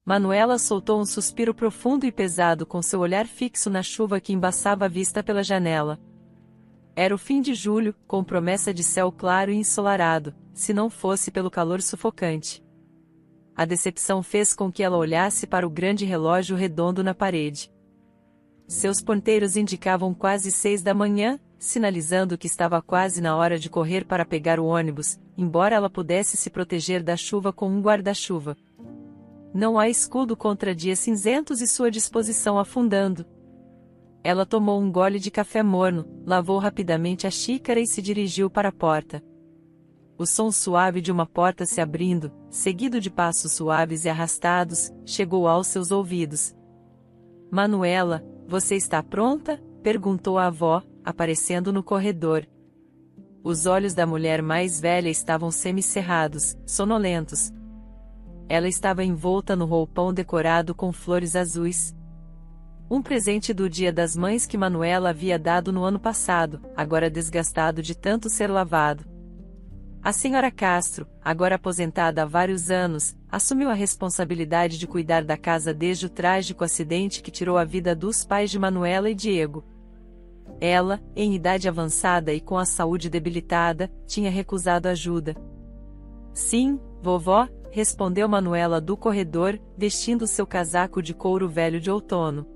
Manuela soltou um suspiro profundo e pesado com seu olhar fixo na chuva que embaçava a vista pela janela. Era o fim de julho, com promessa de céu claro e ensolarado, se não fosse pelo calor sufocante. A decepção fez com que ela olhasse para o grande relógio redondo na parede. Seus ponteiros indicavam quase 6 da manhã, sinalizando que estava quase na hora de correr para pegar o ônibus, embora ela pudesse se proteger da chuva com um guarda-chuva. Não há escudo contra dias cinzentos e sua disposição afundando. Ela tomou um gole de café morno, lavou rapidamente a xícara e se dirigiu para a porta. O som suave de uma porta se abrindo, seguido de passos suaves e arrastados, chegou aos seus ouvidos. "Manuela, você está pronta?", perguntou a avó, aparecendo no corredor. Os olhos da mulher mais velha estavam semicerrados, sonolentos. Ela estava envolta no roupão decorado com flores azuis. Um presente do Dia das Mães que Manuela havia dado no ano passado, agora desgastado de tanto ser lavado. A senhora Castro, agora aposentada há vários anos, assumiu a responsabilidade de cuidar da casa desde o trágico acidente que tirou a vida dos pais de Manuela e Diego. Ela, em idade avançada e com a saúde debilitada, tinha recusado ajuda. "Sim, vovó", respondeu Manuela do corredor, vestindo seu casaco de couro velho de outono.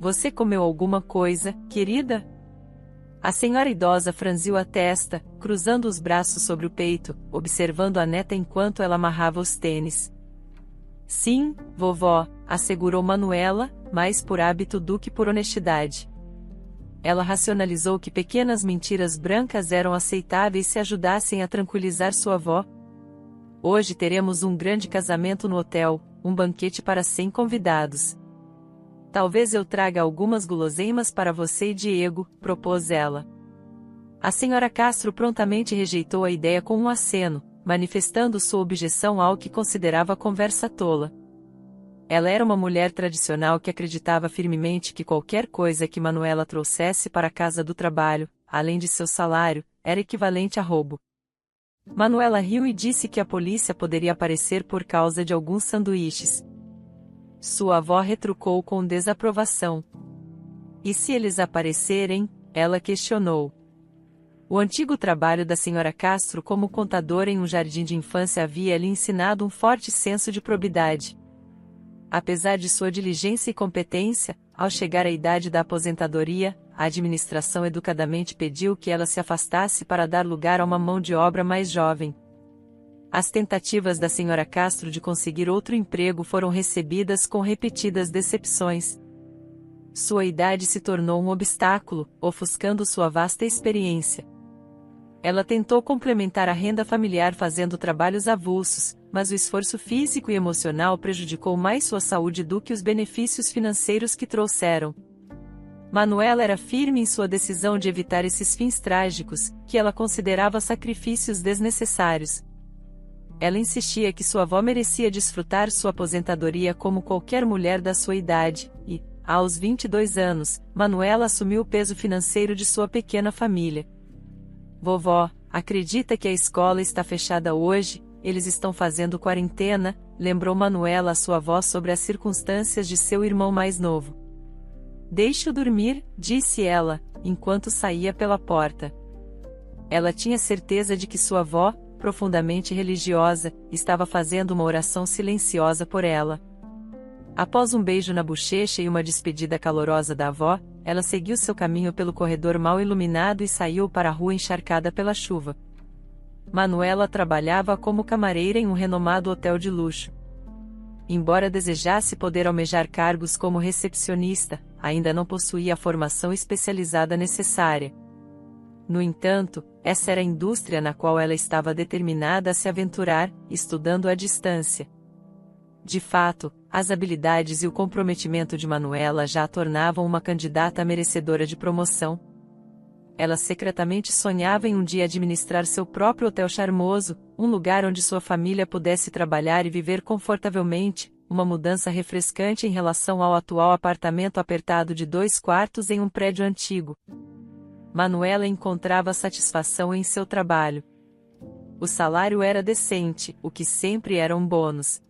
"Você comeu alguma coisa, querida?" A senhora idosa franziu a testa, cruzando os braços sobre o peito, observando a neta enquanto ela amarrava os tênis. "Sim, vovó", assegurou Manuela, mais por hábito do que por honestidade. Ela racionalizou que pequenas mentiras brancas eram aceitáveis se ajudassem a tranquilizar sua avó. "Hoje teremos um grande casamento no hotel, um banquete para 100 convidados. Talvez eu traga algumas guloseimas para você e Diego", propôs ela. A senhora Castro prontamente rejeitou a ideia com um aceno, manifestando sua objeção ao que considerava conversa tola. Ela era uma mulher tradicional que acreditava firmemente que qualquer coisa que Manuela trouxesse para a casa do trabalho, além de seu salário, era equivalente a roubo. Manuela riu e disse que a polícia poderia aparecer por causa de alguns sanduíches. Sua avó retrucou com desaprovação. "E se eles aparecerem?", ela questionou. O antigo trabalho da senhora Castro como contadora em um jardim de infância havia lhe ensinado um forte senso de probidade. Apesar de sua diligência e competência, ao chegar à idade da aposentadoria, a administração educadamente pediu que ela se afastasse para dar lugar a uma mão de obra mais jovem. As tentativas da senhora Castro de conseguir outro emprego foram recebidas com repetidas decepções. Sua idade se tornou um obstáculo, ofuscando sua vasta experiência. Ela tentou complementar a renda familiar fazendo trabalhos avulsos, mas o esforço físico e emocional prejudicou mais sua saúde do que os benefícios financeiros que trouxeram. Manuela era firme em sua decisão de evitar esses fins trágicos, que ela considerava sacrifícios desnecessários. Ela insistia que sua avó merecia desfrutar sua aposentadoria como qualquer mulher da sua idade, e, aos 22 anos, Manuela assumiu o peso financeiro de sua pequena família. "Vovó, acredita que a escola está fechada hoje? Eles estão fazendo quarentena", lembrou Manuela a sua avó sobre as circunstâncias de seu irmão mais novo. "Deixe-o dormir", disse ela, enquanto saía pela porta. Ela tinha certeza de que sua avó, profundamente religiosa, estava fazendo uma oração silenciosa por ela. Após um beijo na bochecha e uma despedida calorosa da avó, ela seguiu seu caminho pelo corredor mal iluminado e saiu para a rua encharcada pela chuva. Manuela trabalhava como camareira em um renomado hotel de luxo. Embora desejasse poder almejar cargos como recepcionista, ainda não possuía a formação especializada necessária. No entanto, essa era a indústria na qual ela estava determinada a se aventurar, estudando à distância. De fato, as habilidades e o comprometimento de Manuela já a tornavam uma candidata merecedora de promoção. Ela secretamente sonhava em um dia administrar seu próprio hotel charmoso, um lugar onde sua família pudesse trabalhar e viver confortavelmente, uma mudança refrescante em relação ao atual apartamento apertado de 2 quartos em um prédio antigo. Manuela encontrava satisfação em seu trabalho. O salário era decente, o que sempre era um bônus.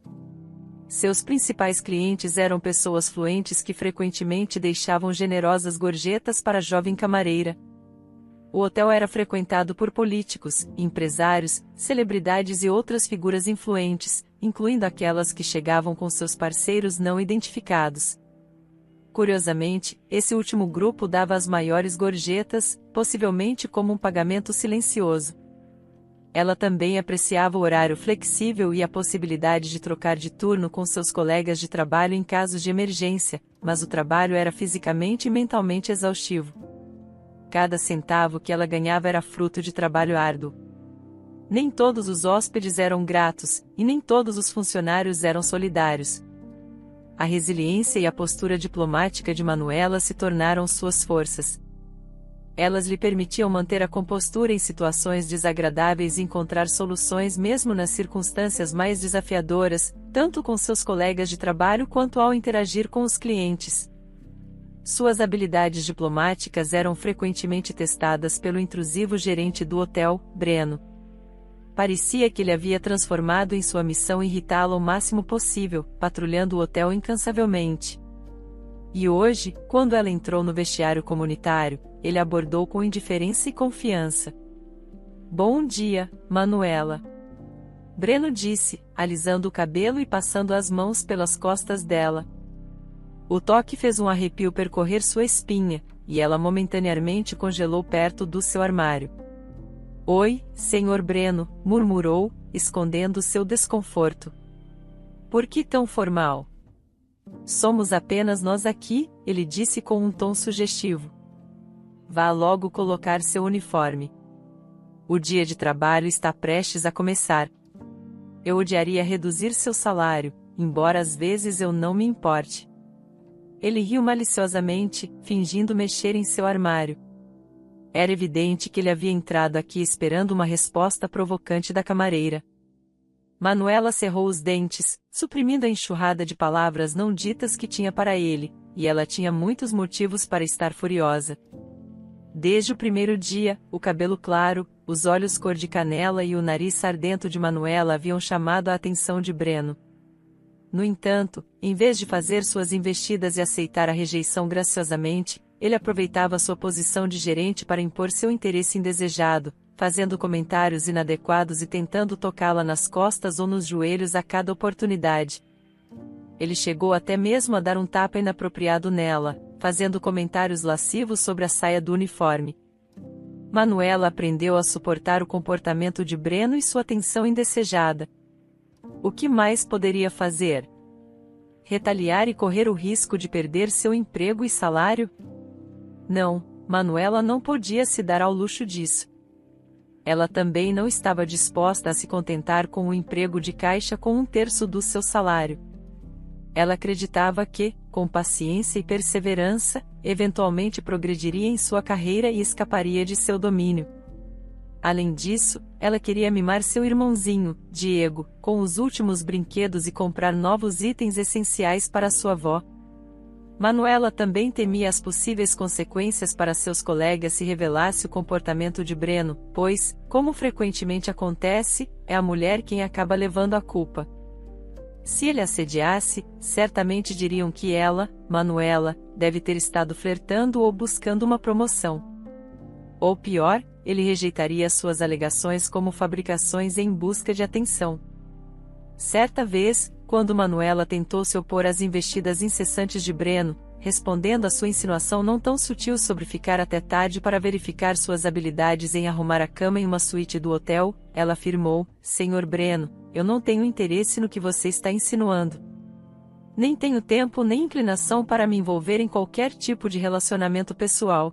Seus principais clientes eram pessoas fluentes que frequentemente deixavam generosas gorjetas para a jovem camareira. O hotel era frequentado por políticos, empresários, celebridades e outras figuras influentes, incluindo aquelas que chegavam com seus parceiros não identificados. Curiosamente, esse último grupo dava as maiores gorjetas, possivelmente como um pagamento silencioso. Ela também apreciava o horário flexível e a possibilidade de trocar de turno com seus colegas de trabalho em casos de emergência, mas o trabalho era fisicamente e mentalmente exaustivo. Cada centavo que ela ganhava era fruto de trabalho árduo. Nem todos os hóspedes eram gratos, e nem todos os funcionários eram solidários. A resiliência e a postura diplomática de Manuela se tornaram suas forças. Elas lhe permitiam manter a compostura em situações desagradáveis e encontrar soluções mesmo nas circunstâncias mais desafiadoras, tanto com seus colegas de trabalho quanto ao interagir com os clientes. Suas habilidades diplomáticas eram frequentemente testadas pelo intrusivo gerente do hotel, Breno. Parecia que ele havia transformado em sua missão irritá-la o máximo possível, patrulhando o hotel incansavelmente. E hoje, quando ela entrou no vestiário comunitário, ele abordou com indiferença e confiança. "Bom dia, Manuela." Breno disse, alisando o cabelo e passando as mãos pelas costas dela. O toque fez um arrepio percorrer sua espinha, e ela momentaneamente congelou perto do seu armário. "Oi, Sr. Breno", murmurou, escondendo seu desconforto. "Por que tão formal?" "Somos apenas nós aqui", ele disse com um tom sugestivo. "Vá logo colocar seu uniforme. O dia de trabalho está prestes a começar. Eu odiaria reduzir seu salário, embora às vezes eu não me importe." Ele riu maliciosamente, fingindo mexer em seu armário. Era evidente que ele havia entrado aqui esperando uma resposta provocante da camareira. Manuela cerrou os dentes, suprimindo a enxurrada de palavras não ditas que tinha para ele, e ela tinha muitos motivos para estar furiosa. Desde o primeiro dia, o cabelo claro, os olhos cor de canela e o nariz sardento de Manuela haviam chamado a atenção de Breno. No entanto, em vez de fazer suas investidas e aceitar a rejeição graciosamente, ele aproveitava sua posição de gerente para impor seu interesse indesejado, fazendo comentários inadequados e tentando tocá-la nas costas ou nos joelhos a cada oportunidade. Ele chegou até mesmo a dar um tapa inapropriado nela, fazendo comentários lascivos sobre a saia do uniforme. Manuela aprendeu a suportar o comportamento de Breno e sua atenção indesejada. O que mais poderia fazer? Retaliar e correr o risco de perder seu emprego e salário? Não, Manuela não podia se dar ao luxo disso. Ela também não estava disposta a se contentar com um emprego de caixa com 1/3 do seu salário. Ela acreditava que, com paciência e perseverança, eventualmente progrediria em sua carreira e escaparia de seu domínio. Além disso, ela queria mimar seu irmãozinho, Diego, com os últimos brinquedos e comprar novos itens essenciais para sua avó. Manuela também temia as possíveis consequências para seus colegas se revelasse o comportamento de Breno, pois, como frequentemente acontece, é a mulher quem acaba levando a culpa. Se ele assediasse, certamente diriam que ela, Manuela, deve ter estado flertando ou buscando uma promoção. Ou pior, ele rejeitaria suas alegações como fabricações em busca de atenção. Certa vez, quando Manuela tentou se opor às investidas incessantes de Breno, respondendo à sua insinuação não tão sutil sobre ficar até tarde para verificar suas habilidades em arrumar a cama em uma suíte do hotel, ela afirmou: "Sr. Breno, eu não tenho interesse no que você está insinuando. Nem tenho tempo nem inclinação para me envolver em qualquer tipo de relacionamento pessoal."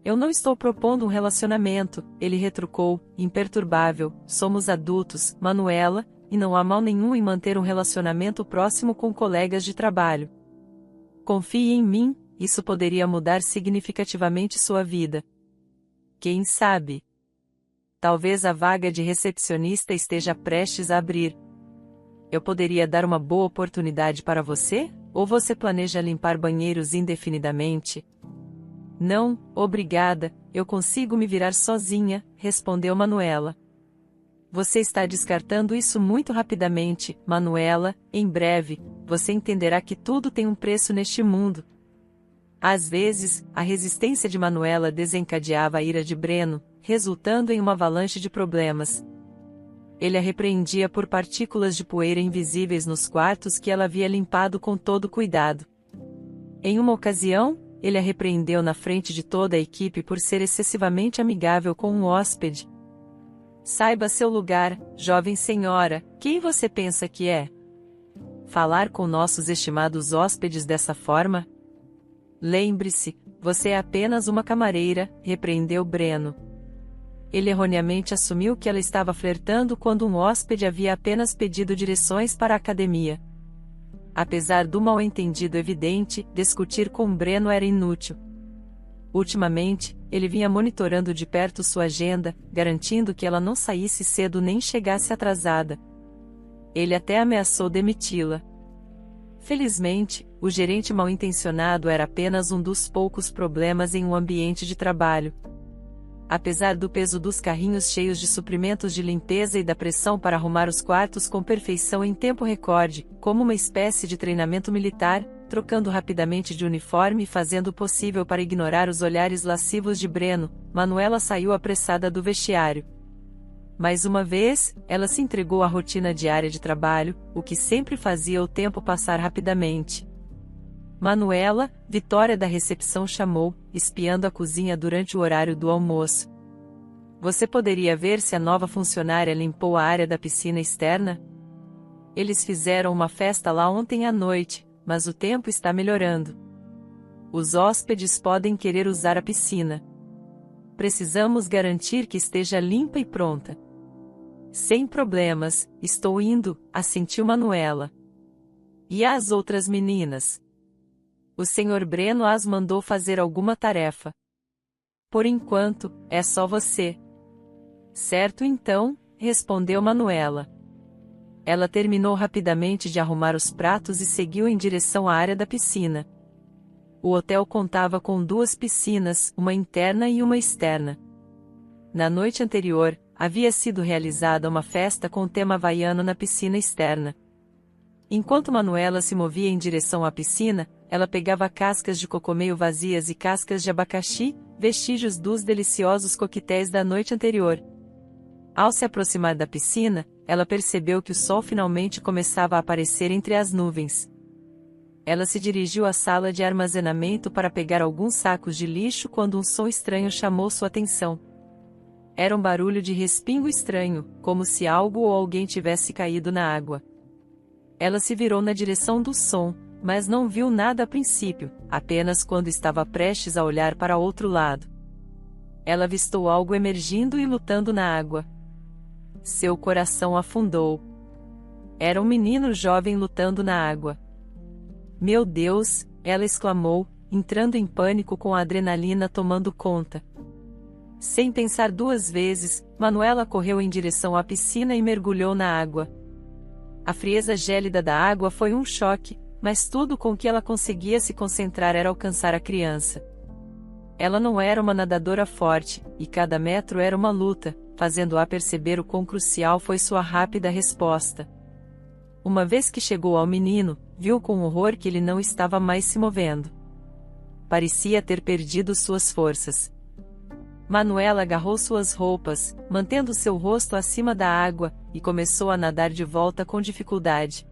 "Eu não estou propondo um relacionamento", ele retrucou, imperturbável. "Somos adultos, Manuela, e não há mal nenhum em manter um relacionamento próximo com colegas de trabalho. Confie em mim, isso poderia mudar significativamente sua vida. Quem sabe? Talvez a vaga de recepcionista esteja prestes a abrir." eu poderia dar uma boa oportunidade para você? Ou você planeja limpar banheiros indefinidamente? Não, obrigada, eu consigo me virar sozinha, respondeu Manuela. Você está descartando isso muito rapidamente, Manuela, em breve, você entenderá que tudo tem um preço neste mundo. Às vezes, a resistência de Manuela desencadeava a ira de Breno, resultando em uma avalanche de problemas. Ele a repreendia por partículas de poeira invisíveis nos quartos que ela havia limpado com todo cuidado. Em uma ocasião, ele a repreendeu na frente de toda a equipe por ser excessivamente amigável com um hóspede. Saiba seu lugar, jovem senhora, quem você pensa que é? Falar com nossos estimados hóspedes dessa forma? Lembre-se, você é apenas uma camareira, repreendeu Breno. Ele erroneamente assumiu que ela estava flertando quando um hóspede havia apenas pedido direções para a academia. Apesar do mal-entendido evidente, discutir com Breno era inútil. Ultimamente, ele vinha monitorando de perto sua agenda, garantindo que ela não saísse cedo nem chegasse atrasada. Ele até ameaçou demiti-la. Felizmente, o gerente mal-intencionado era apenas um dos poucos problemas em um ambiente de trabalho. Apesar do peso dos carrinhos cheios de suprimentos de limpeza e da pressão para arrumar os quartos com perfeição em tempo recorde, como uma espécie de treinamento militar, trocando rapidamente de uniforme e fazendo o possível para ignorar os olhares lascivos de Breno, Manuela saiu apressada do vestiário. Mais uma vez, ela se entregou à rotina diária de trabalho, o que sempre fazia o tempo passar rapidamente. Manuela, Vitória da recepção chamou, espiando a cozinha durante o horário do almoço. Você poderia ver se a nova funcionária limpou a área da piscina externa? Eles fizeram uma festa lá ontem à noite, mas o tempo está melhorando. Os hóspedes podem querer usar a piscina. Precisamos garantir que esteja limpa e pronta. Sem problemas, estou indo, assentiu Manuela. E as outras meninas? O Sr. Breno as mandou fazer alguma tarefa. Por enquanto, é só você. Certo então, respondeu Manuela. Ela terminou rapidamente de arrumar os pratos e seguiu em direção à área da piscina. O hotel contava com 2 piscinas, uma interna e uma externa. Na noite anterior, havia sido realizada uma festa com tema havaiano na piscina externa. Enquanto Manuela se movia em direção à piscina, ela pegava cascas de cocô meio vazias e cascas de abacaxi, vestígios dos deliciosos coquetéis da noite anterior. Ao se aproximar da piscina, ela percebeu que o sol finalmente começava a aparecer entre as nuvens. Ela se dirigiu à sala de armazenamento para pegar alguns sacos de lixo quando um som estranho chamou sua atenção. Era um barulho de respingo estranho, como se algo ou alguém tivesse caído na água. Ela se virou na direção do som, mas não viu nada a princípio, apenas quando estava prestes a olhar para outro lado. Ela avistou algo emergindo e lutando na água. Seu coração afundou. Era um menino jovem lutando na água. Meu Deus, ela exclamou, entrando em pânico com a adrenalina tomando conta. Sem pensar 2 vezes, Manuela correu em direção à piscina e mergulhou na água. A frieza gélida da água foi um choque, mas tudo com que ela conseguia se concentrar era alcançar a criança. Ela não era uma nadadora forte, e cada metro era uma luta, fazendo-a perceber o quão crucial foi sua rápida resposta. Uma vez que chegou ao menino, viu com horror que ele não estava mais se movendo. Parecia ter perdido suas forças. Manuela agarrou suas roupas, mantendo seu rosto acima da água, e começou a nadar de volta com dificuldade.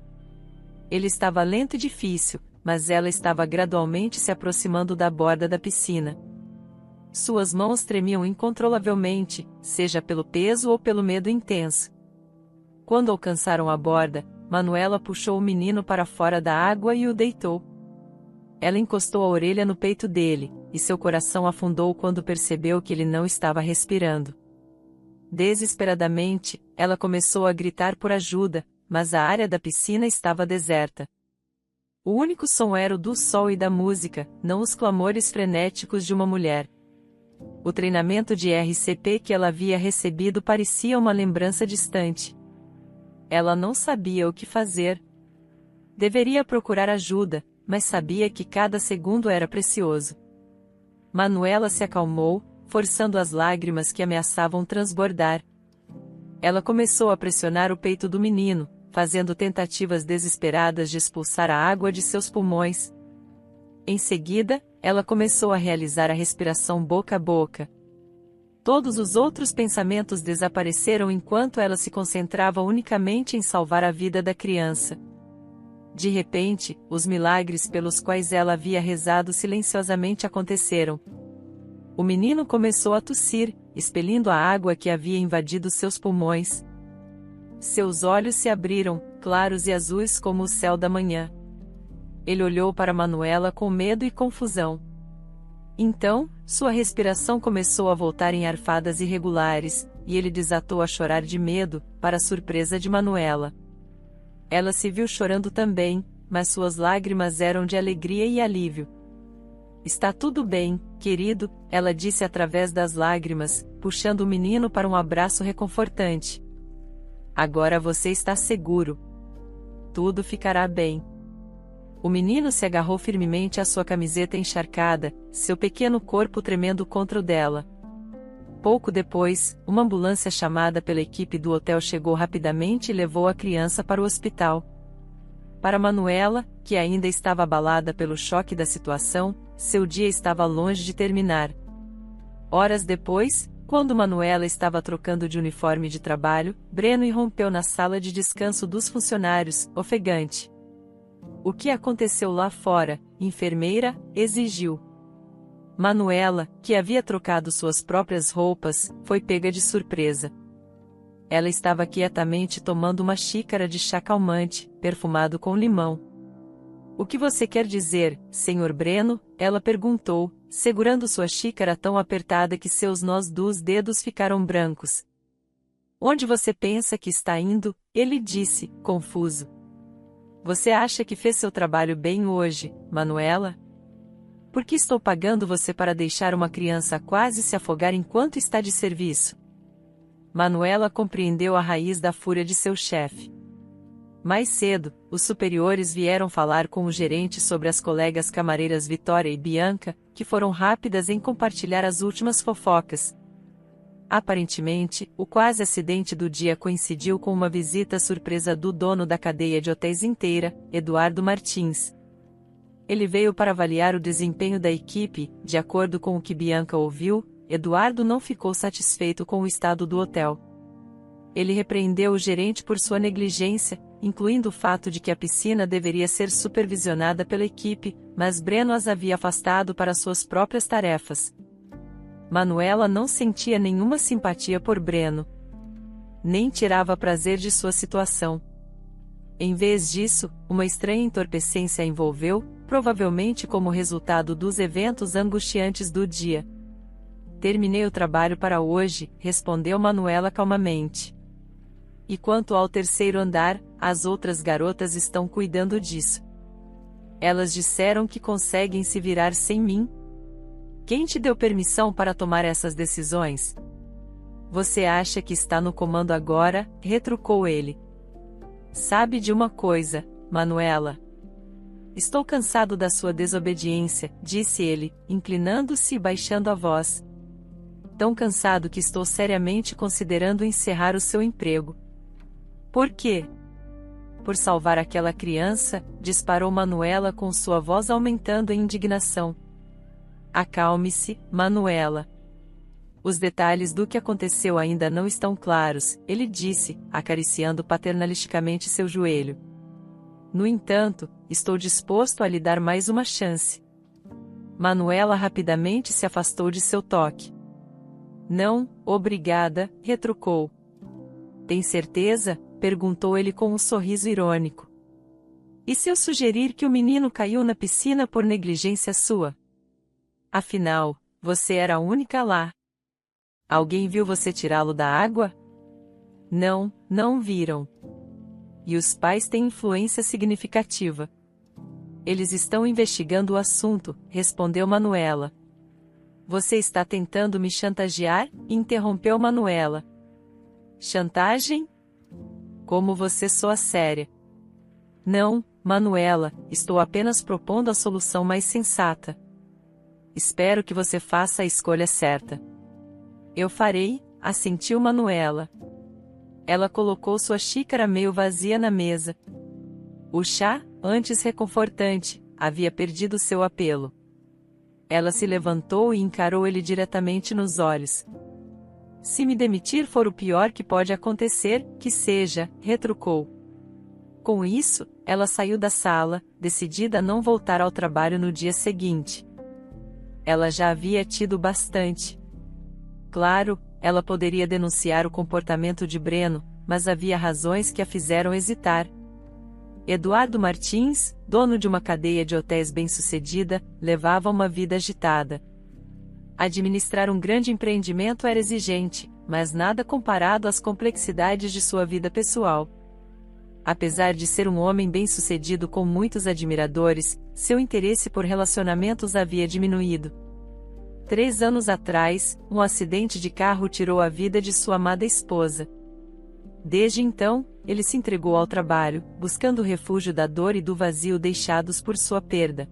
Ele estava lento e difícil, mas ela estava gradualmente se aproximando da borda da piscina. Suas mãos tremiam incontrolavelmente, seja pelo peso ou pelo medo intenso. Quando alcançaram a borda, Manuela puxou o menino para fora da água e o deitou. Ela encostou a orelha no peito dele, e seu coração afundou quando percebeu que ele não estava respirando. Desesperadamente, ela começou a gritar por ajuda, mas a área da piscina estava deserta. O único som era o do sol e da música, não os clamores frenéticos de uma mulher. O treinamento de RCP que ela havia recebido parecia uma lembrança distante. Ela não sabia o que fazer. Deveria procurar ajuda, mas sabia que cada segundo era precioso. Manuela se acalmou, forçando as lágrimas que ameaçavam transbordar. Ela começou a pressionar o peito do menino, fazendo tentativas desesperadas de expulsar a água de seus pulmões. Em seguida, ela começou a realizar a respiração boca a boca. Todos os outros pensamentos desapareceram enquanto ela se concentrava unicamente em salvar a vida da criança. De repente, os milagres pelos quais ela havia rezado silenciosamente aconteceram. O menino começou a tossir, expelindo a água que havia invadido seus pulmões. Seus olhos se abriram, claros e azuis como o céu da manhã. Ele olhou para Manuela com medo e confusão. Então, sua respiração começou a voltar em arfadas irregulares, e ele desatou a chorar de medo, para a surpresa de Manuela. Ela se viu chorando também, mas suas lágrimas eram de alegria e alívio. "Está tudo bem, querido", ela disse através das lágrimas, puxando o menino para um abraço reconfortante. "Agora você está seguro. Tudo ficará bem." O menino se agarrou firmemente à sua camiseta encharcada, seu pequeno corpo tremendo contra o dela. Pouco depois, uma ambulância chamada pela equipe do hotel chegou rapidamente e levou a criança para o hospital. Para Manuela, que ainda estava abalada pelo choque da situação, seu dia estava longe de terminar. Horas depois, quando Manuela estava trocando de uniforme de trabalho, Breno irrompeu na sala de descanso dos funcionários, ofegante. "O que aconteceu lá fora, enfermeira?", exigiu. Manuela, que havia trocado suas próprias roupas, foi pega de surpresa. Ela estava quietamente tomando uma xícara de chá calmante, perfumado com limão. "O que você quer dizer, Sr. Breno?", ela perguntou, segurando sua xícara tão apertada que seus nós dos dedos ficaram brancos. "Onde você pensa que está indo?", ele disse, confuso. "Você acha que fez seu trabalho bem hoje, Manuela? Por que estou pagando você para deixar uma criança quase se afogar enquanto está de serviço?" Manuela compreendeu a raiz da fúria de seu chefe. Mais cedo, os superiores vieram falar com o gerente sobre as colegas camareiras Vitória e Bianca, que foram rápidas em compartilhar as últimas fofocas. Aparentemente, o quase acidente do dia coincidiu com uma visita surpresa do dono da cadeia de hotéis inteira, Eduardo Martins. Ele veio para avaliar o desempenho da equipe. De acordo com o que Bianca ouviu, Eduardo não ficou satisfeito com o estado do hotel. Ele repreendeu o gerente por sua negligência, incluindo o fato de que a piscina deveria ser supervisionada pela equipe, mas Breno as havia afastado para suas próprias tarefas. Manuela não sentia nenhuma simpatia por Breno. Nem tirava prazer de sua situação. Em vez disso, uma estranha entorpecência a envolveu, provavelmente como resultado dos eventos angustiantes do dia. "Terminei o trabalho para hoje", respondeu Manuela calmamente. "E quanto ao terceiro andar, as outras garotas estão cuidando disso. Elas disseram que conseguem se virar sem mim." "Quem te deu permissão para tomar essas decisões?" "Você acha que está no comando agora?", retrucou ele. "Sabe de uma coisa, Manuela? Estou cansado da sua desobediência", disse ele, inclinando-se e baixando a voz. "Tão cansado que estou seriamente considerando encerrar o seu emprego." "Por quê?" "Por salvar aquela criança", disparou Manuela com sua voz aumentando em indignação. "Acalme-se, Manuela. Os detalhes do que aconteceu ainda não estão claros", ele disse, acariciando paternalisticamente seu joelho. "No entanto, estou disposto a lhe dar mais uma chance." Manuela rapidamente se afastou de seu toque. "Não, obrigada", retrucou. "Tem certeza?", perguntou ele com um sorriso irônico. "E se eu sugerir que o menino caiu na piscina por negligência sua? Afinal, você era a única lá. Alguém viu você tirá-lo da água?" "Não, não viram. E os pais têm influência significativa." "Eles estão investigando o assunto", respondeu Manuela. "Você está tentando me chantagear?", interrompeu Manuela. "Chantagem? Como você soa séria. Não, Manuela, estou apenas propondo a solução mais sensata. Espero que você faça a escolha certa. Eu farei, assentiu Manuela. Ela colocou sua xícara meio vazia na mesa. O chá, antes reconfortante, havia perdido seu apelo. Ela se levantou e encarou ele diretamente nos olhos. Se me demitir for o pior que pode acontecer, que seja, retrucou. Com isso, ela saiu da sala, decidida a não voltar ao trabalho no dia seguinte. Ela já havia tido bastante. Claro, ela poderia denunciar o comportamento de Breno, mas havia razões que a fizeram hesitar. Eduardo Martins, dono de uma cadeia de hotéis bem-sucedida, levava uma vida agitada. Administrar um grande empreendimento era exigente, mas nada comparado às complexidades de sua vida pessoal. Apesar de ser um homem bem-sucedido com muitos admiradores, seu interesse por relacionamentos havia diminuído. 3 anos atrás, um acidente de carro tirou a vida de sua amada esposa. Desde então, ele se entregou ao trabalho, buscando o refúgio da dor e do vazio deixados por sua perda.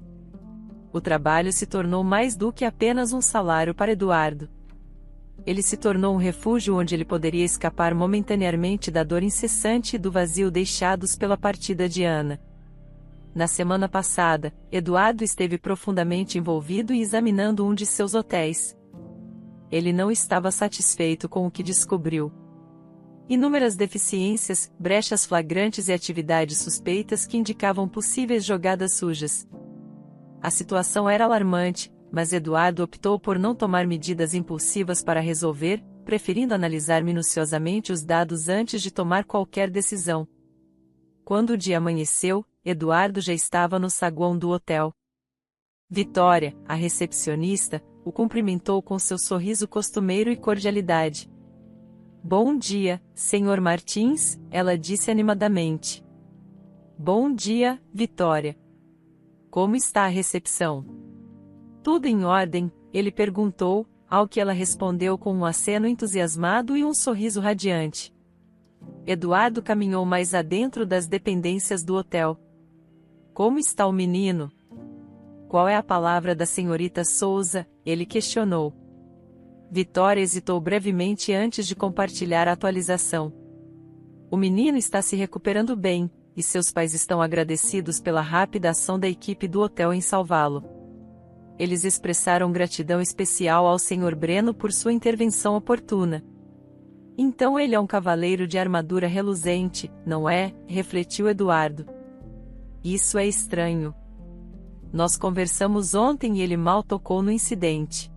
O trabalho se tornou mais do que apenas um salário para Eduardo. Ele se tornou um refúgio onde ele poderia escapar momentaneamente da dor incessante e do vazio deixados pela partida de Ana. Na semana passada, Eduardo esteve profundamente envolvido e examinando um de seus hotéis. Ele não estava satisfeito com o que descobriu. Inúmeras deficiências, brechas flagrantes e atividades suspeitas que indicavam possíveis jogadas sujas. A situação era alarmante, mas Eduardo optou por não tomar medidas impulsivas para resolver, preferindo analisar minuciosamente os dados antes de tomar qualquer decisão. Quando o dia amanheceu, Eduardo já estava no saguão do hotel. Vitória, a recepcionista, o cumprimentou com seu sorriso costumeiro e cordialidade. Bom dia, Sr. Martins, ela disse animadamente. Bom dia, Vitória. Como está a recepção? Tudo em ordem, ele perguntou, ao que ela respondeu com um aceno entusiasmado e um sorriso radiante. Eduardo caminhou mais adentro das dependências do hotel. Como está o menino? Qual é a palavra da senhorita Souza? Ele questionou. Vitória hesitou brevemente antes de compartilhar a atualização. O menino está se recuperando bem, e seus pais estão agradecidos pela rápida ação da equipe do hotel em salvá-lo. Eles expressaram gratidão especial ao Sr. Breno por sua intervenção oportuna. Então ele é um cavaleiro de armadura reluzente, não é? Refletiu Eduardo. Isso é estranho. Nós conversamos ontem e ele mal tocou no incidente.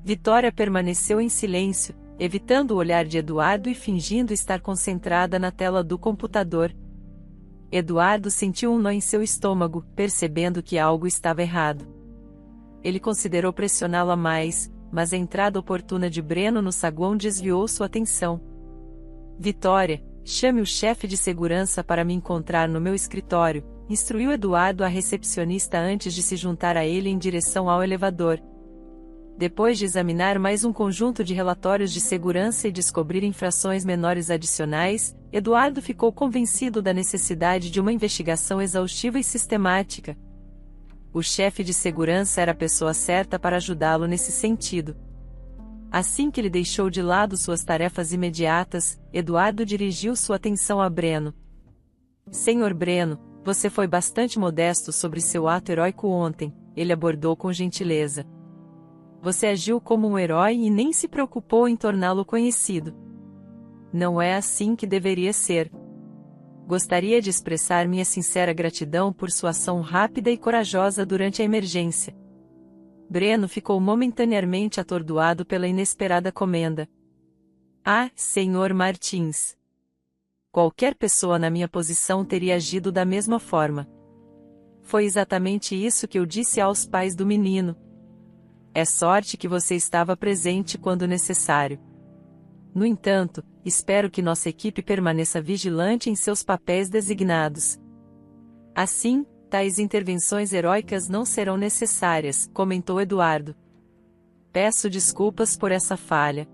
Vitória permaneceu em silêncio, evitando o olhar de Eduardo e fingindo estar concentrada na tela do computador. Eduardo sentiu um nó em seu estômago, percebendo que algo estava errado. Ele considerou pressioná-la mais, mas a entrada oportuna de Breno no saguão desviou sua atenção. Vitória, chame o chefe de segurança para me encontrar no meu escritório, instruiu Eduardo a recepcionista antes de se juntar a ele em direção ao elevador. Depois de examinar mais um conjunto de relatórios de segurança e descobrir infrações menores adicionais, Eduardo ficou convencido da necessidade de uma investigação exaustiva e sistemática. O chefe de segurança era a pessoa certa para ajudá-lo nesse sentido. Assim que ele deixou de lado suas tarefas imediatas, Eduardo dirigiu sua atenção a Breno. Senhor Breno, você foi bastante modesto sobre seu ato heróico ontem, ele abordou com gentileza. Você agiu como um herói e nem se preocupou em torná-lo conhecido. Não é assim que deveria ser. Gostaria de expressar minha sincera gratidão por sua ação rápida e corajosa durante a emergência. Breno ficou momentaneamente atordoado pela inesperada comenda. Ah, Sr. Martins. Qualquer pessoa na minha posição teria agido da mesma forma. Foi exatamente isso que eu disse aos pais do menino. É sorte que você estava presente quando necessário. No entanto, espero que nossa equipe permaneça vigilante em seus papéis designados. Assim, tais intervenções heróicas não serão necessárias, comentou Eduardo. Peço desculpas por essa falha.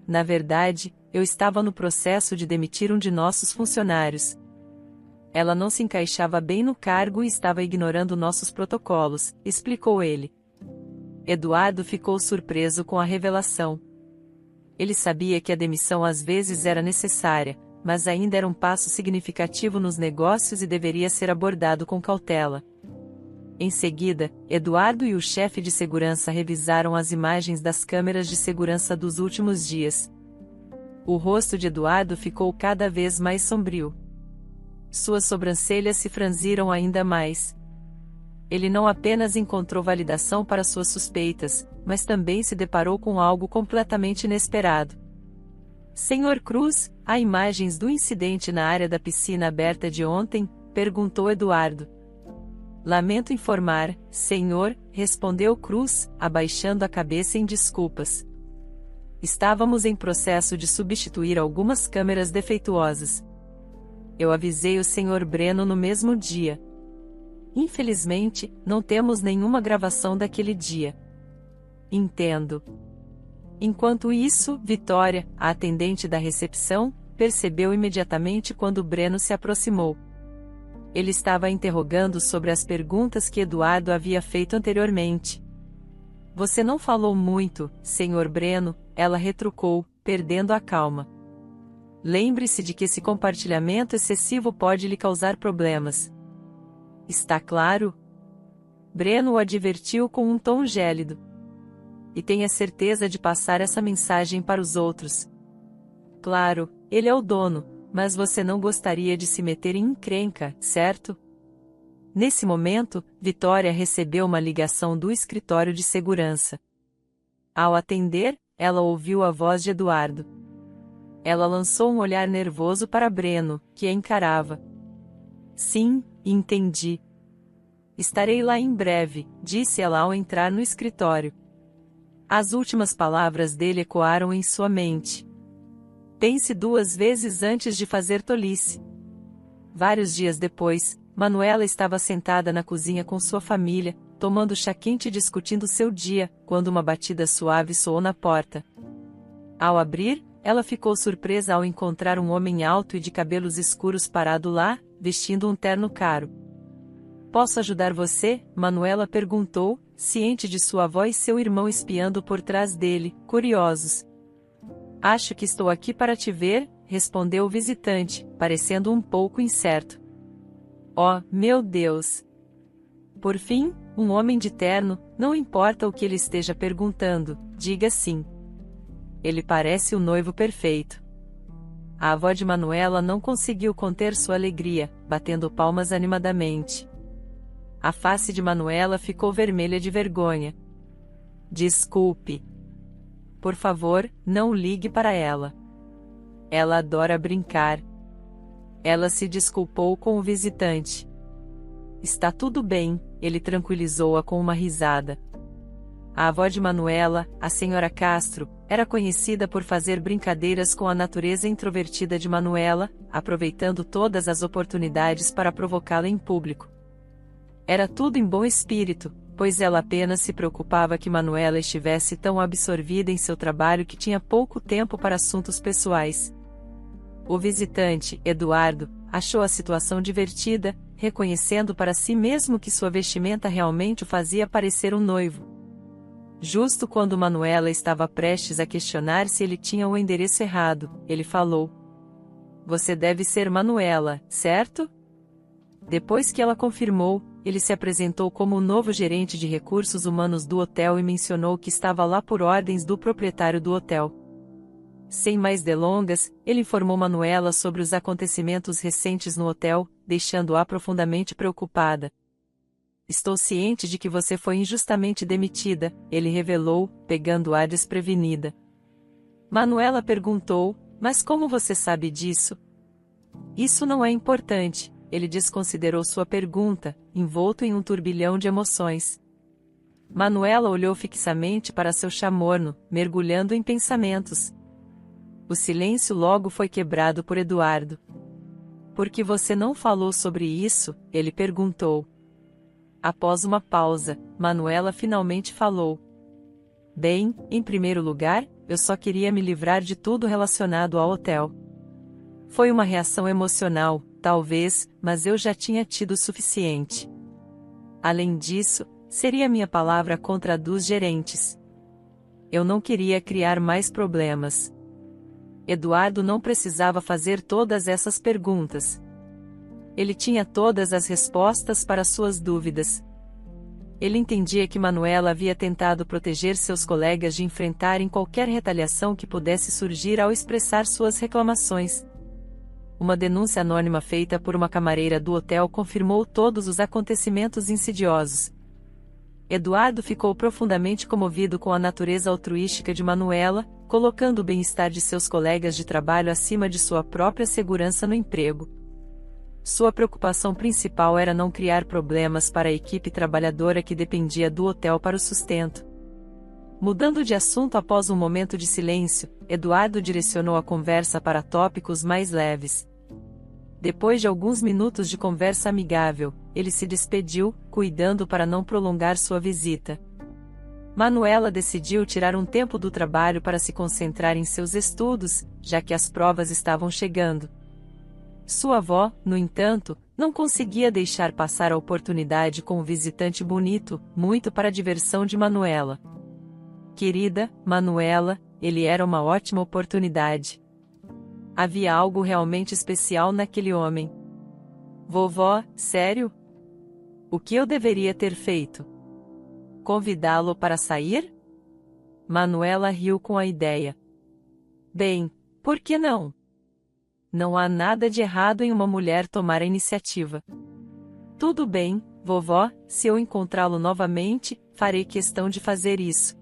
Na verdade, eu estava no processo de demitir um de nossos funcionários. Ela não se encaixava bem no cargo e estava ignorando nossos protocolos, explicou ele. Eduardo ficou surpreso com a revelação. Ele sabia que a demissão às vezes era necessária, mas ainda era um passo significativo nos negócios e deveria ser abordado com cautela. Em seguida, Eduardo e o chefe de segurança revisaram as imagens das câmeras de segurança dos últimos dias. O rosto de Eduardo ficou cada vez mais sombrio. Suas sobrancelhas se franziram ainda mais. Ele não apenas encontrou validação para suas suspeitas, mas também se deparou com algo completamente inesperado. Senhor Cruz, há imagens do incidente na área da piscina aberta de ontem? Perguntou Eduardo. Lamento informar, senhor, respondeu Cruz, abaixando a cabeça em desculpas. Estávamos em processo de substituir algumas câmeras defeituosas. Eu avisei o Sr. Breno no mesmo dia. Infelizmente, não temos nenhuma gravação daquele dia. Entendo. Enquanto isso, Vitória, a atendente da recepção, percebeu imediatamente quando Breno se aproximou. Ele estava interrogando sobre as perguntas que Eduardo havia feito anteriormente. Você não falou muito, Sr. Breno, ela retrucou, perdendo a calma. Lembre-se de que esse compartilhamento excessivo pode lhe causar problemas. Está claro? Breno o advertiu com um tom gélido. E tenha certeza de passar essa mensagem para os outros. Claro, ele é o dono, mas você não gostaria de se meter em encrenca, certo? Nesse momento, Vitória recebeu uma ligação do escritório de segurança. Ao atender, ela ouviu a voz de Eduardo. Ela lançou um olhar nervoso para Breno, que a encarava. Sim, entendi. Estarei lá em breve, disse ela ao entrar no escritório. As últimas palavras dele ecoaram em sua mente. Pense 2 vezes antes de fazer tolice. Vários dias depois, Manuela estava sentada na cozinha com sua família, tomando chá quente e discutindo seu dia, quando uma batida suave soou na porta. Ao abrir, ela ficou surpresa ao encontrar um homem alto e de cabelos escuros parado lá, vestindo um terno caro. Posso ajudar você? Manuela perguntou, ciente de sua avó e seu irmão espiando por trás dele, curiosos. Acho que estou aqui para te ver, respondeu o visitante, parecendo um pouco incerto. Oh, meu Deus! Por fim, um homem de terno, não importa o que ele esteja perguntando, diga sim. Ele parece o noivo perfeito. A avó de Manuela não conseguiu conter sua alegria, batendo palmas animadamente. A face de Manuela ficou vermelha de vergonha. Desculpe. Por favor, não ligue para ela. Ela adora brincar. Ela se desculpou com o visitante. Está tudo bem, ele tranquilizou-a com uma risada. A avó de Manuela, a senhora Castro, era conhecida por fazer brincadeiras com a natureza introvertida de Manuela, aproveitando todas as oportunidades para provocá-la em público. Era tudo em bom espírito, pois ela apenas se preocupava que Manuela estivesse tão absorvida em seu trabalho que tinha pouco tempo para assuntos pessoais. O visitante, Eduardo, achou a situação divertida, reconhecendo para si mesmo que sua vestimenta realmente o fazia parecer um noivo. Justo quando Manuela estava prestes a questionar se ele tinha o endereço errado, ele falou: Você deve ser Manuela, certo? Depois que ela confirmou, ele se apresentou como o novo gerente de recursos humanos do hotel e mencionou que estava lá por ordens do proprietário do hotel. Sem mais delongas, ele informou Manuela sobre os acontecimentos recentes no hotel, deixando-a profundamente preocupada. Estou ciente de que você foi injustamente demitida, ele revelou, pegando-a desprevenida. Manuela perguntou, mas como você sabe disso? Isso não é importante, ele desconsiderou sua pergunta, envolto em um turbilhão de emoções. Manuela olhou fixamente para seu chá morno, mergulhando em pensamentos. O silêncio logo foi quebrado por Eduardo. Por que você não falou sobre isso? Ele perguntou. Após uma pausa, Manuela finalmente falou. Bem, em primeiro lugar, eu só queria me livrar de tudo relacionado ao hotel. Foi uma reação emocional, talvez, mas eu já tinha tido o suficiente. Além disso, seria minha palavra contra a dos gerentes. Eu não queria criar mais problemas. Eduardo não precisava fazer todas essas perguntas. Ele tinha todas as respostas para suas dúvidas. Ele entendia que Manuela havia tentado proteger seus colegas de enfrentarem qualquer retaliação que pudesse surgir ao expressar suas reclamações. Uma denúncia anônima feita por uma camareira do hotel confirmou todos os acontecimentos insidiosos. Eduardo ficou profundamente comovido com a natureza altruística de Manuela, colocando o bem-estar de seus colegas de trabalho acima de sua própria segurança no emprego. Sua preocupação principal era não criar problemas para a equipe trabalhadora que dependia do hotel para o sustento. Mudando de assunto após um momento de silêncio, Eduardo direcionou a conversa para tópicos mais leves. Depois de alguns minutos de conversa amigável, ele se despediu, cuidando para não prolongar sua visita. Manuela decidiu tirar um tempo do trabalho para se concentrar em seus estudos, já que as provas estavam chegando. Sua avó, no entanto, não conseguia deixar passar a oportunidade com o visitante bonito, muito para a diversão de Manuela. Querida, Manuela, ele era uma ótima oportunidade. Havia algo realmente especial naquele homem. Vovó, sério? O que eu deveria ter feito? Convidá-lo para sair? Manuela riu com a ideia. Bem, por que não? Não há nada de errado em uma mulher tomar a iniciativa. Tudo bem, vovó, se eu encontrá-lo novamente, farei questão de fazer isso.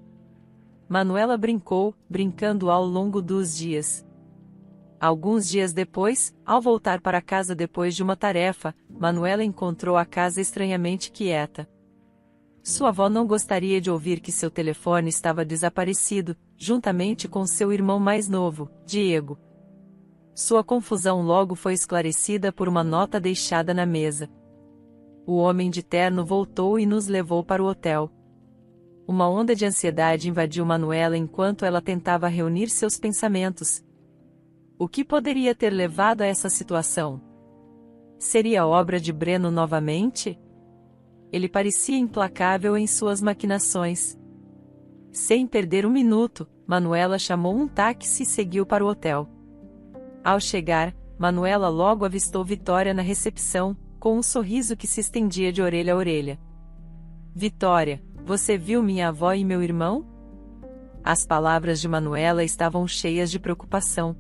Manuela brincou, brincando ao longo dos dias. Alguns dias depois, ao voltar para casa depois de uma tarefa, Manuela encontrou a casa estranhamente quieta. Sua avó não gostaria de ouvir que seu telefone estava desaparecido, juntamente com seu irmão mais novo, Diego. Sua confusão logo foi esclarecida por uma nota deixada na mesa. O homem de terno voltou e nos levou para o hotel. Uma onda de ansiedade invadiu Manuela enquanto ela tentava reunir seus pensamentos. O que poderia ter levado a essa situação? Seria obra de Breno novamente? Ele parecia implacável em suas maquinações. Sem perder um minuto, Manuela chamou um táxi e seguiu para o hotel. Ao chegar, Manuela logo avistou Vitória na recepção, com um sorriso que se estendia de orelha a orelha. Vitória, você viu minha avó e meu irmão? As palavras de Manuela estavam cheias de preocupação.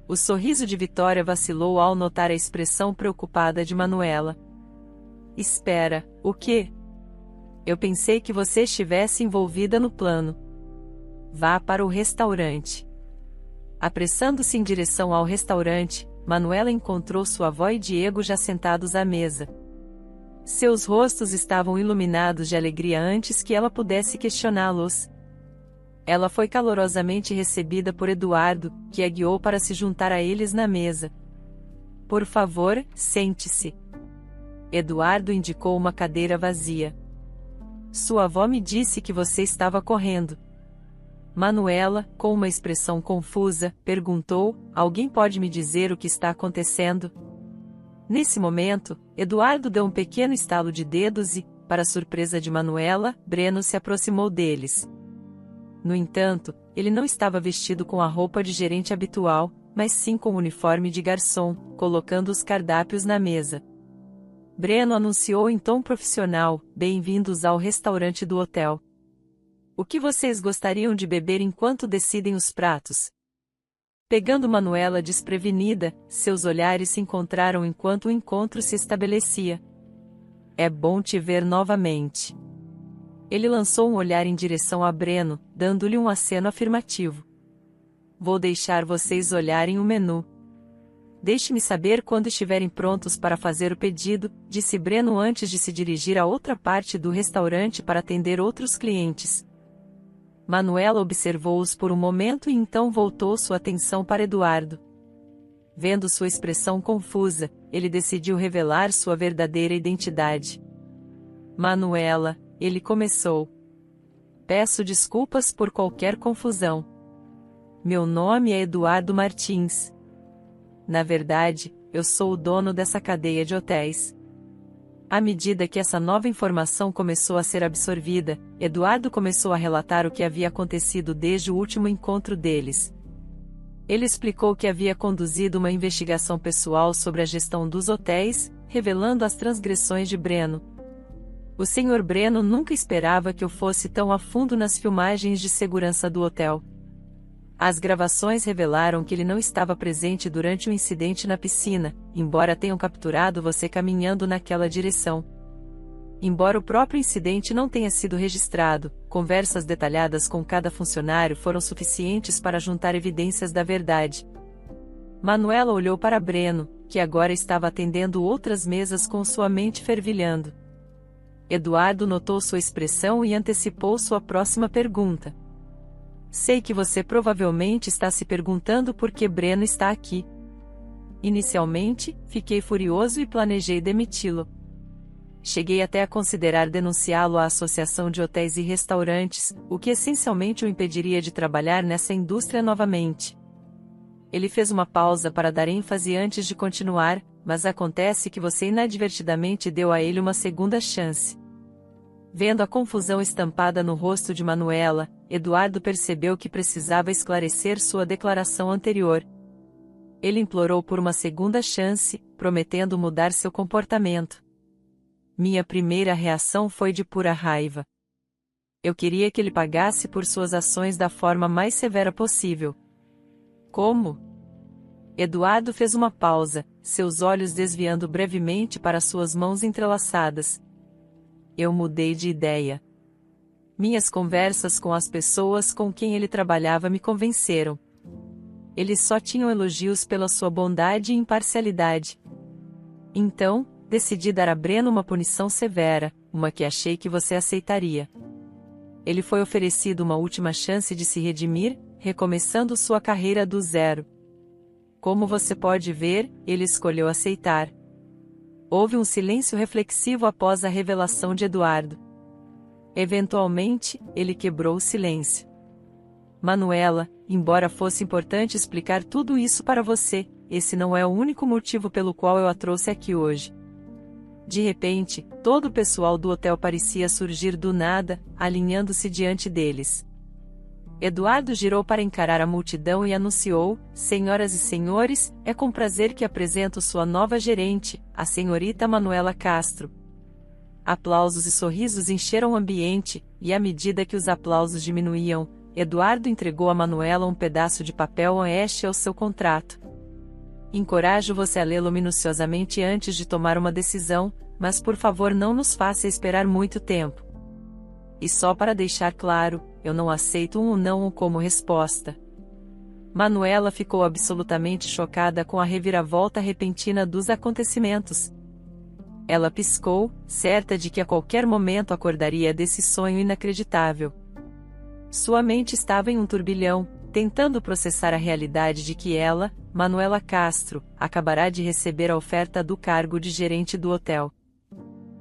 O sorriso de Vitória vacilou ao notar a expressão preocupada de Manuela. Espera, o quê? Eu pensei que você estivesse envolvida no plano. Vá para o restaurante. Apressando-se em direção ao restaurante, Manuela encontrou sua avó e Diego já sentados à mesa. Seus rostos estavam iluminados de alegria antes que ela pudesse questioná-los. Ela foi calorosamente recebida por Eduardo, que a guiou para se juntar a eles na mesa. Por favor, sente-se. Eduardo indicou uma cadeira vazia. Sua avó me disse que você estava correndo. Manuela, com uma expressão confusa, perguntou: alguém pode me dizer o que está acontecendo? Nesse momento, Eduardo deu um pequeno estalo de dedos e, para surpresa de Manuela, Breno se aproximou deles. No entanto, ele não estava vestido com a roupa de gerente habitual, mas sim com o uniforme de garçom, colocando os cardápios na mesa. Breno anunciou em tom profissional: bem-vindos ao restaurante do hotel. O que vocês gostariam de beber enquanto decidem os pratos? Pegando Manuela desprevenida, seus olhares se encontraram enquanto o encontro se estabelecia. É bom te ver novamente. Ele lançou um olhar em direção a Breno, dando-lhe um aceno afirmativo. Vou deixar vocês olharem o menu. Deixe-me saber quando estiverem prontos para fazer o pedido, disse Breno antes de se dirigir a outra parte do restaurante para atender outros clientes. Manuela observou-os por um momento e então voltou sua atenção para Eduardo. Vendo sua expressão confusa, ele decidiu revelar sua verdadeira identidade. Manuela, ele começou. Peço desculpas por qualquer confusão. Meu nome é Eduardo Martins. Na verdade, eu sou o dono dessa cadeia de hotéis. À medida que essa nova informação começou a ser absorvida, Eduardo começou a relatar o que havia acontecido desde o último encontro deles. Ele explicou que havia conduzido uma investigação pessoal sobre a gestão dos hotéis, revelando as transgressões de Breno. O Sr. Breno nunca esperava que eu fosse tão a fundo nas filmagens de segurança do hotel. As gravações revelaram que ele não estava presente durante o incidente na piscina, embora tenham capturado você caminhando naquela direção. Embora o próprio incidente não tenha sido registrado, conversas detalhadas com cada funcionário foram suficientes para juntar evidências da verdade. Manuela olhou para Breno, que agora estava atendendo outras mesas com sua mente fervilhando. Eduardo notou sua expressão e antecipou sua próxima pergunta. Sei que você provavelmente está se perguntando por que Breno está aqui. Inicialmente, fiquei furioso e planejei demiti-lo. Cheguei até a considerar denunciá-lo à Associação de Hotéis e Restaurantes, o que essencialmente o impediria de trabalhar nessa indústria novamente. Ele fez uma pausa para dar ênfase antes de continuar, mas acontece que você inadvertidamente deu a ele uma segunda chance. Vendo a confusão estampada no rosto de Manuela, Eduardo percebeu que precisava esclarecer sua declaração anterior. Ele implorou por uma segunda chance, prometendo mudar seu comportamento. Minha primeira reação foi de pura raiva. Eu queria que ele pagasse por suas ações da forma mais severa possível. Como? Eduardo fez uma pausa, seus olhos desviando brevemente para suas mãos entrelaçadas. Eu mudei de ideia. Minhas conversas com as pessoas com quem ele trabalhava me convenceram. Eles só tinham elogios pela sua bondade e imparcialidade. Então, decidi dar a Breno uma punição severa, uma que achei que você aceitaria. Ele foi oferecido uma última chance de se redimir, recomeçando sua carreira do zero. Como você pode ver, ele escolheu aceitar. Houve um silêncio reflexivo após a revelação de Eduardo. Eventualmente, ele quebrou o silêncio. Manuela, embora fosse importante explicar tudo isso para você, esse não é o único motivo pelo qual eu a trouxe aqui hoje. De repente, todo o pessoal do hotel parecia surgir do nada, alinhando-se diante deles. Eduardo girou para encarar a multidão e anunciou: Senhoras e senhores, é com prazer que apresento sua nova gerente, a senhorita Manuela Castro. Aplausos e sorrisos encheram o ambiente, e à medida que os aplausos diminuíam, Eduardo entregou a Manuela um pedaço de papel oeste ao seu contrato. Encorajo você a lê-lo minuciosamente antes de tomar uma decisão, mas por favor não nos faça esperar muito tempo. E só para deixar claro, eu não aceito um não como resposta. Manuela ficou absolutamente chocada com a reviravolta repentina dos acontecimentos. Ela piscou, certa de que a qualquer momento acordaria desse sonho inacreditável. Sua mente estava em um turbilhão, tentando processar a realidade de que ela, Manuela Castro, acabará de receber a oferta do cargo de gerente do hotel.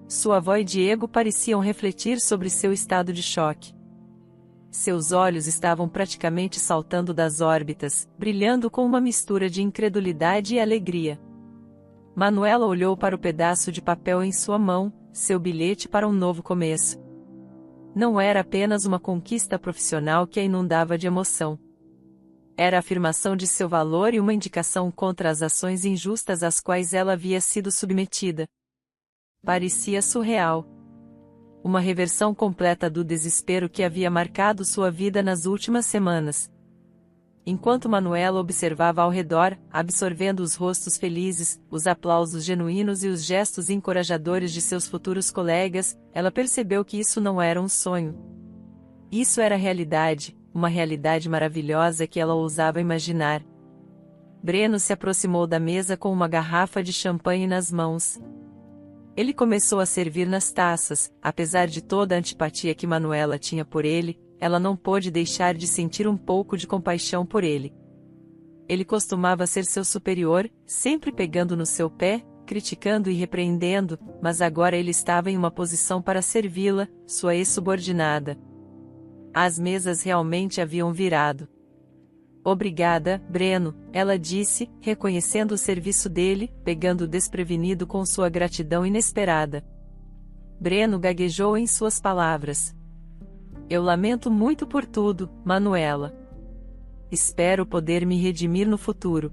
Sua avó e Diego pareciam refletir sobre seu estado de choque. Seus olhos estavam praticamente saltando das órbitas, brilhando com uma mistura de incredulidade e alegria. Manuela olhou para o pedaço de papel em sua mão, seu bilhete para um novo começo. Não era apenas uma conquista profissional que a inundava de emoção. Era a afirmação de seu valor e uma indicação contra as ações injustas às quais ela havia sido submetida. Parecia surreal. Uma reversão completa do desespero que havia marcado sua vida nas últimas semanas. Enquanto Manuela observava ao redor, absorvendo os rostos felizes, os aplausos genuínos e os gestos encorajadores de seus futuros colegas, ela percebeu que isso não era um sonho. Isso era realidade, uma realidade maravilhosa que ela ousava imaginar. Breno se aproximou da mesa com uma garrafa de champanhe nas mãos. Ele começou a servir nas taças, apesar de toda a antipatia que Manuela tinha por ele, ela não pôde deixar de sentir um pouco de compaixão por ele. Ele costumava ser seu superior, sempre pegando no seu pé, criticando e repreendendo, mas agora ele estava em uma posição para servi-la, sua ex-subordinada. As mesas realmente haviam virado. Obrigada, Breno, ela disse, reconhecendo o serviço dele, pegando-o desprevenido com sua gratidão inesperada. Breno gaguejou em suas palavras. Eu lamento muito por tudo, Manuela. Espero poder me redimir no futuro.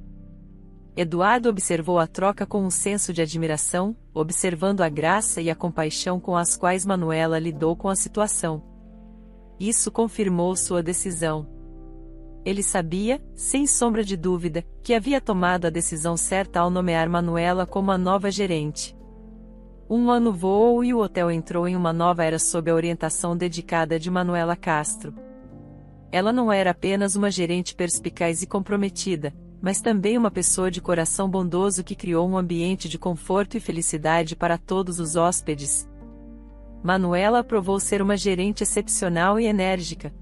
Eduardo observou a troca com um senso de admiração, observando a graça e a compaixão com as quais Manuela lidou com a situação. Isso confirmou sua decisão. Ele sabia, sem sombra de dúvida, que havia tomado a decisão certa ao nomear Manuela como a nova gerente. Um ano voou e o hotel entrou em uma nova era sob a orientação dedicada de Manuela Castro. Ela não era apenas uma gerente perspicaz e comprometida, mas também uma pessoa de coração bondoso que criou um ambiente de conforto e felicidade para todos os hóspedes. Manuela provou ser uma gerente excepcional e enérgica.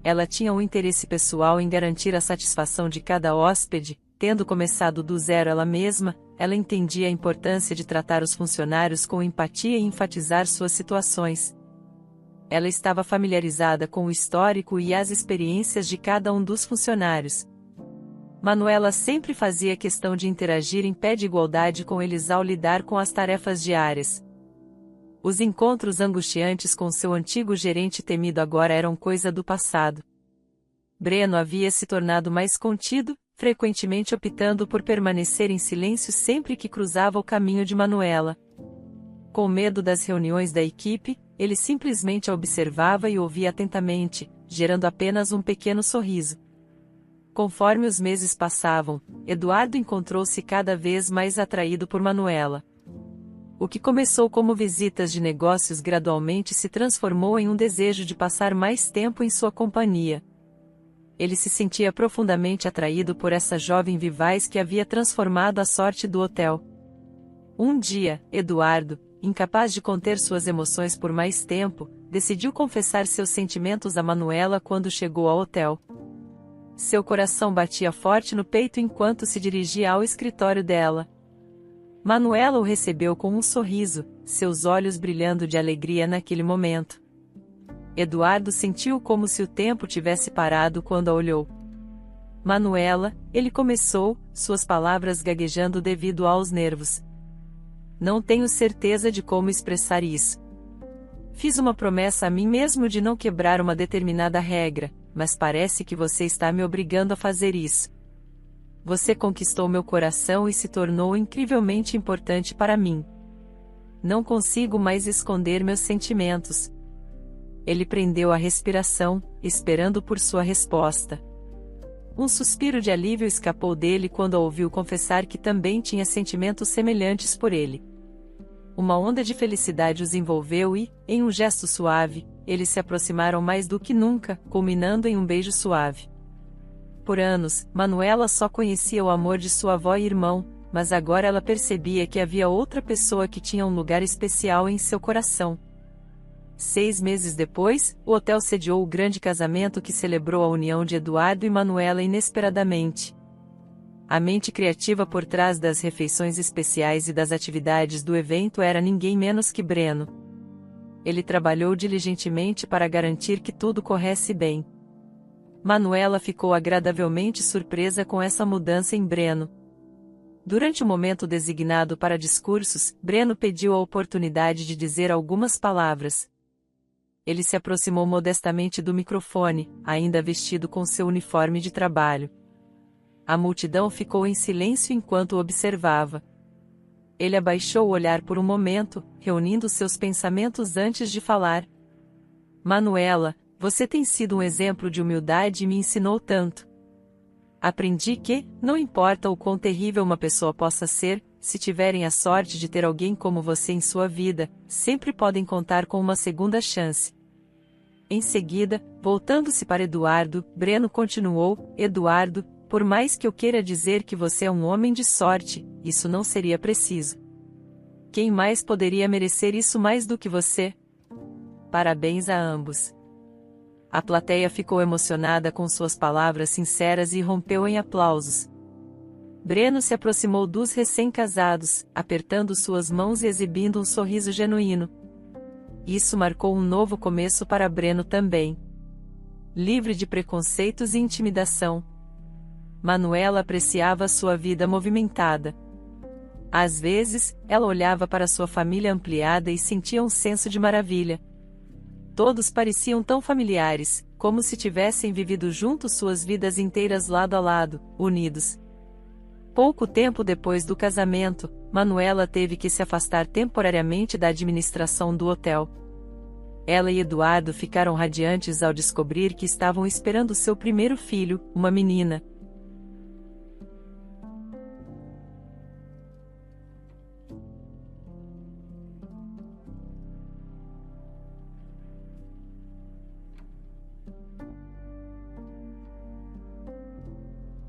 Ela tinha um interesse pessoal em garantir a satisfação de cada hóspede, tendo começado do zero ela mesma, ela entendia a importância de tratar os funcionários com empatia e enfatizar suas situações. Ela estava familiarizada com o histórico e as experiências de cada um dos funcionários. Manuela sempre fazia questão de interagir em pé de igualdade com eles ao lidar com as tarefas diárias. Os encontros angustiantes com seu antigo gerente temido agora eram coisa do passado. Breno havia se tornado mais contido, frequentemente optando por permanecer em silêncio sempre que cruzava o caminho de Manuela. Com medo das reuniões da equipe, ele simplesmente a observava e ouvia atentamente, gerando apenas um pequeno sorriso. Conforme os meses passavam, Eduardo encontrou-se cada vez mais atraído por Manuela. O que começou como visitas de negócios gradualmente se transformou em um desejo de passar mais tempo em sua companhia. Ele se sentia profundamente atraído por essa jovem vivaz que havia transformado a sorte do hotel. Um dia, Eduardo, incapaz de conter suas emoções por mais tempo, decidiu confessar seus sentimentos a Manuela quando chegou ao hotel. Seu coração batia forte no peito enquanto se dirigia ao escritório dela. Manuela o recebeu com um sorriso, seus olhos brilhando de alegria naquele momento. Eduardo sentiu como se o tempo tivesse parado quando a olhou. Manuela, ele começou, suas palavras gaguejando devido aos nervos. Não tenho certeza de como expressar isso. Fiz uma promessa a mim mesmo de não quebrar uma determinada regra, mas parece que você está me obrigando a fazer isso. Você conquistou meu coração e se tornou incrivelmente importante para mim. Não consigo mais esconder meus sentimentos. Ele prendeu a respiração, esperando por sua resposta. Um suspiro de alívio escapou dele quando a ouviu confessar que também tinha sentimentos semelhantes por ele. Uma onda de felicidade os envolveu e, em um gesto suave, eles se aproximaram mais do que nunca, culminando em um beijo suave. Por anos, Manuela só conhecia o amor de sua avó e irmão, mas agora ela percebia que havia outra pessoa que tinha um lugar especial em seu coração. 6 meses depois, o hotel sediou o grande casamento que celebrou a união de Eduardo e Manuela inesperadamente. A mente criativa por trás das refeições especiais e das atividades do evento era ninguém menos que Breno. Ele trabalhou diligentemente para garantir que tudo corresse bem. Manuela ficou agradavelmente surpresa com essa mudança em Breno. Durante o momento designado para discursos, Breno pediu a oportunidade de dizer algumas palavras. Ele se aproximou modestamente do microfone, ainda vestido com seu uniforme de trabalho. A multidão ficou em silêncio enquanto o observava. Ele abaixou o olhar por um momento, reunindo seus pensamentos antes de falar. Manuela, você tem sido um exemplo de humildade e me ensinou tanto. Aprendi que, não importa o quão terrível uma pessoa possa ser, se tiverem a sorte de ter alguém como você em sua vida, sempre podem contar com uma segunda chance. Em seguida, voltando-se para Eduardo, Breno continuou: Eduardo, por mais que eu queira dizer que você é um homem de sorte, isso não seria preciso. Quem mais poderia merecer isso mais do que você? Parabéns a ambos. A plateia ficou emocionada com suas palavras sinceras e rompeu em aplausos. Breno se aproximou dos recém-casados, apertando suas mãos e exibindo um sorriso genuíno. Isso marcou um novo começo para Breno também. Livre de preconceitos e intimidação, Manuela apreciava sua vida movimentada. Às vezes, ela olhava para sua família ampliada e sentia um senso de maravilha. Todos pareciam tão familiares, como se tivessem vivido juntos suas vidas inteiras lado a lado, unidos. Pouco tempo depois do casamento, Manuela teve que se afastar temporariamente da administração do hotel. Ela e Eduardo ficaram radiantes ao descobrir que estavam esperando seu primeiro filho, uma menina.